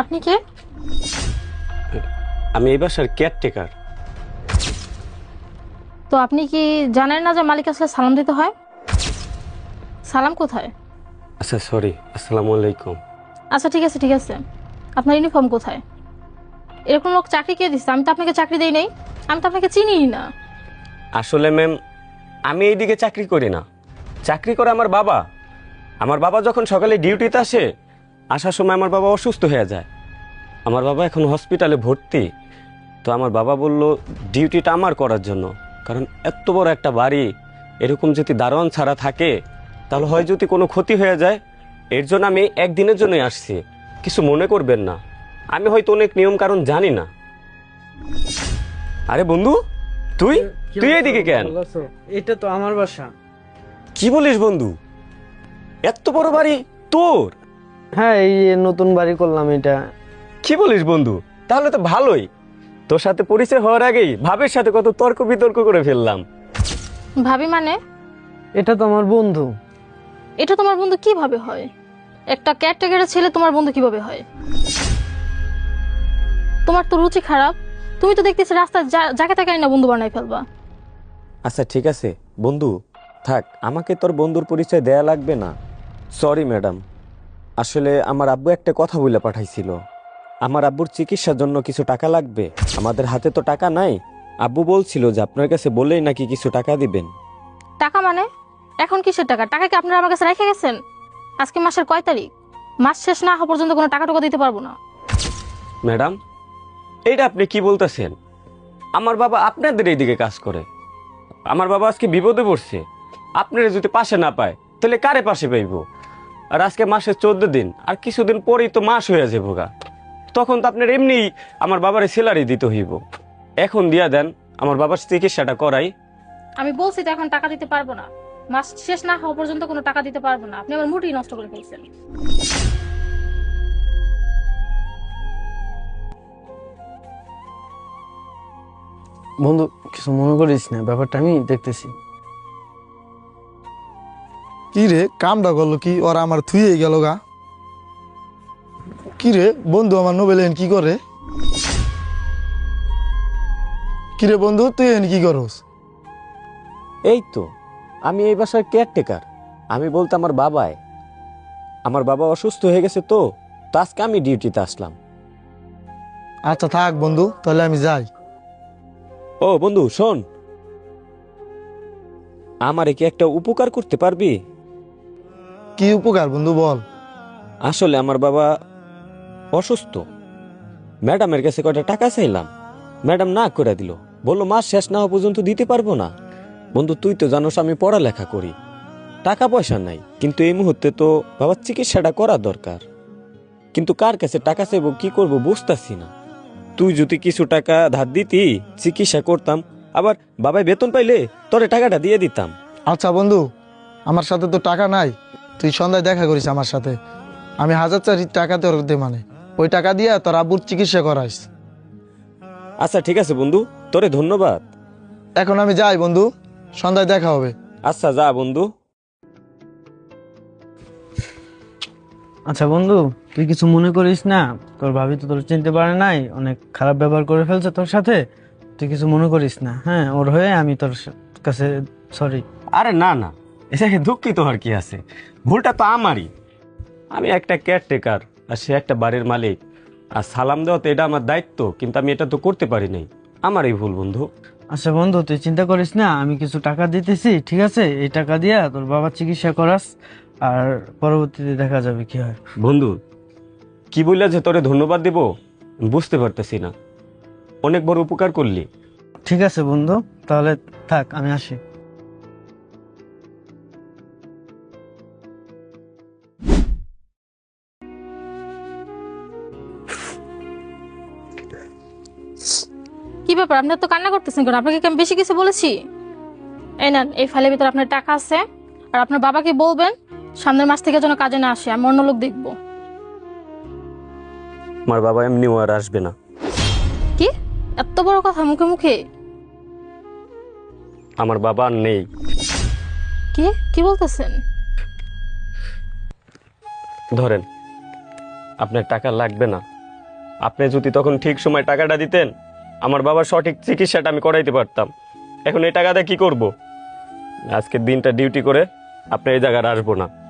আপনি কে? আমি এই বাসার কেয়ারটেকার। তো আপনি কি জানেন না যে মালিক আসলে সালাম দিতে হয়? সালাম কোথায়? আচ্ছা সরি, আসসালামু আলাইকুম। আচ্ছা ঠিক আছে ঠিক আছে, আপনার ইউনিফর্ম কোথায়? এরকম লোক চাকরি কে দিচ্ছে? আমি তো আপনাকে চাকরি দেই নাই, আমি তো আপনাকে চিনিই না। আসলে ম্যাম, আমি এইদিকে চাকরি করি না, চাকরি করে আমার বাবা। আমার বাবা যখন সকালে ডিউটিতে আসে, আসার সময় আমার বাবা অসুস্থ হয়ে যায়। আমার বাবা এখন হসপিটালে ভর্তি। তো আমার বাবা বলল ডিউটিটা আমার করার জন্য, কারণ এত বড় একটা বাড়ি, এরকম যদি দারোয়ান ছাড়া থাকে তাহলে হয় যদি কোনো ক্ষতি হয়ে যায়। এর জন্য আমি একদিনের জন্যই আসছি, কিছু মনে করবেন না। আমি হয়তো অনেক নিয়ম কারণ জানি না। আরে বন্ধু, তুই তুই এদিকে কেন? এটা তো আমার বাসা। কি বলিস বন্ধু, এত বড় বাড়ি তোর? হ্যাঁ, এই যে নতুন বাড়ি করলাম এটা। কি বলিস বন্ধু, তাহলে তো ভালোই। তোর সাথে পরিচয় হওয়ার আগেই ভাবের সাথে কত তর্ক বিতর্ক করে ফেললাম। ভাবি মানে? এটা তো আমার বন্ধু। এটা তোমার বন্ধু কিভাবে হয়? একটা ক্যারটেকারের ছেলে তোমার বন্ধু কিভাবে হয়? তোমার তো রুচি খারাপ, তুমি তো দেখতেছি রাস্তায় যাকে তাকে না বন্ধু বানাই ফেলবা। আচ্ছা ঠিক আছে বন্ধু, থাক, আমাকে তোর বন্ধুর পরিচয় দেয়া লাগবে না। সরি ম্যাডাম, আসলে আমার আব্বু একটা কথা বলে পাঠাইছিল। আমার আব্বুর চিকিৎসার জন্য কিছু টাকা লাগবে, আমাদের হাতে তো টাকা নাই। আব্বু বলছিল যে আপনার কাছে বললেই নাকি কিছু টাকা দিবেন। টাকা মানে? এখন কিসের টাকা? টাকা কি আপনারা আমার কাছে রেখে গেছেন? আজকে মাসের কয় তারিখ? মাস শেষ না হওয়া পর্যন্ত কোনো টাকা টাকা দিতে পারবো না। ম্যাডাম, এইটা আপনি কি বলতেছেন? আমার বাবা আপনাদের এইদিকে কাজ করে। আমার বাবা আজকে বিপদে পড়ছে, আপনারা যদি পাশে না পায় তাহলে কারে পাশে পাইব? আর আজকে মাসের 14 দিন, আর কিছুদিন পরেই তো মাস হয়ে যাবো গা। তখন তো আপনার এমনি আমার বাবার স্যালারি দিতে হইব। এখন দিয়া দেন, আমার বাবার চিকিৎসাটা করাই। আমি বলছি তো এখন টাকা দিতে পারবো না। মাস শেষ না হওয়া পর্যন্ত কোনো টাকা দিতে পারবো না। আপনি আমার মুডই নষ্ট করে ফেলছেন। বন্ধু, কিছু মনে করিস না, ব্যাপারটা আমি দেখতেছি। কি রে, কামটা করলো কি? ওরা আমার থুয়ে গেল গা। কি রে বন্ধু, আমার নোবেল এন কি করে? কি রে বন্ধু, তুই এন কি করস? এই তো, আমি এই বাসার কেয়ারটেকার। আমি বলতে আমার বাবাই, আমার বাবা অসুস্থ হয়ে গেছে, তো তো আজকে আমি ডিউটিতে আসলাম। আচ্ছা থাক বন্ধু, তাহলে আমি যাই। ও বন্ধু শোন, আমারে কি একটা উপকার করতে পারবি? কি উপকার বন্ধু, বল। আসলে আমার বাবা অসুস্থ, ম্যাডামের কাছে কয়টা টাকা চাইলাম, ম্যাডাম না করে দিল, বললো মাস শেষ না হওয়া পর্যন্ত দিতে পারবো না। বন্ধু তুই তো জানোস আমি পড়ালেখা করি, টাকা পয়সা নাই, কিন্তু এই মুহূর্তে তো বাবার চিকিৎসাটা করা দরকার। কিন্তু কার কাছে টাকা চাইবো, কি করব বুঝতাছি না। তুই যদি কিছু টাকা ধার দিতি, চিকিৎসা করতাম, আবার বাবাই বেতন পাইলে তোরে টাকাটা দিয়ে দিতাম। আচ্ছা বন্ধু, আমার সাথে তো টাকা নাই, তুই সন্ধ্যায় দেখা করিস আমার সাথে। আমি 1000 টাকা তোর দে, মানে ওই টাকা দিয়ে তোর আব্বুর চিকিৎসা করাইস। আচ্ছা ঠিক আছে বন্ধু, তোরে ধন্যবাদ। এখন আমি যাই বন্ধু, সন্ধ্যায় দেখা হবে। আচ্ছা যা বন্ধু। আচ্ছা বন্ধু, তুই কিছু মনে করিস না। তোর ভাবি তো তোর চিনতে পারে নাই, অনেক খারাপ ব্যবহার করে ফেলছে তোর সাথে। তুই কিছু মনে করিস না, হ্যাঁ? ওর হয়ে আমি তোর কাছে সরি। আরে না না, এটাকে দুঃখিত আর কি আছে, ভুলটা তো আমারই। আমি একটা কেয়ারটেকার আর সে একটা বাড়ির মালিক, আর সালাম দেওয়া তো এটা আমার দায়িত্ব, কিন্তু আমি এটা তো করতে পারি নাই, আমারই ভুল বন্ধু। আচ্ছা বন্ধু, তুই চিন্তা করিস না, আমি কিছু টাকা দিতেছি, ঠিক আছে? এই টাকা দিয়া তোর বাবার চিকিৎসা করাস, আর পরবর্তীতে দেখা যাবে কি হয়। বন্ধু, কি বললা যে তোরে ধন্যবাদ দেব বুঝতে পারতেছি না, অনেক বড় উপকার করলি। ঠিক আছে বন্ধু, তাহলে থাক, আমি আসি। কি ব্যাপার, আপনি তো কান্না করতেছেন কেন? আপনাকে কি আমি বেশি কিছু বলেছি? এই নেন, এই ফাইলের ভিতরে আপনার টাকা আছে। আর আপনার বাবাকে বলবেন সামনের মাস থেকে যেন কাজে না আসে, আমি অন্য লোক দেখবো। আমার বাবা এমনিও আর আসবে না। কি এত বড় কথা মুখে মুখে? আমার বাবা আর নেই। কি কি বলতেছেন? ধরেন, আপনার টাকা লাগবে না, আপনি যদি তখন ঠিক সময় টাকাটা দিতেন, আমার বাবার সঠিক চিকিৎসাটা আমি করাইতে পারতাম। এখন এই টাকাটা কি করব? আজকের দিনটা ডিউটি করে আপনার এই জায়গায় আসবো না।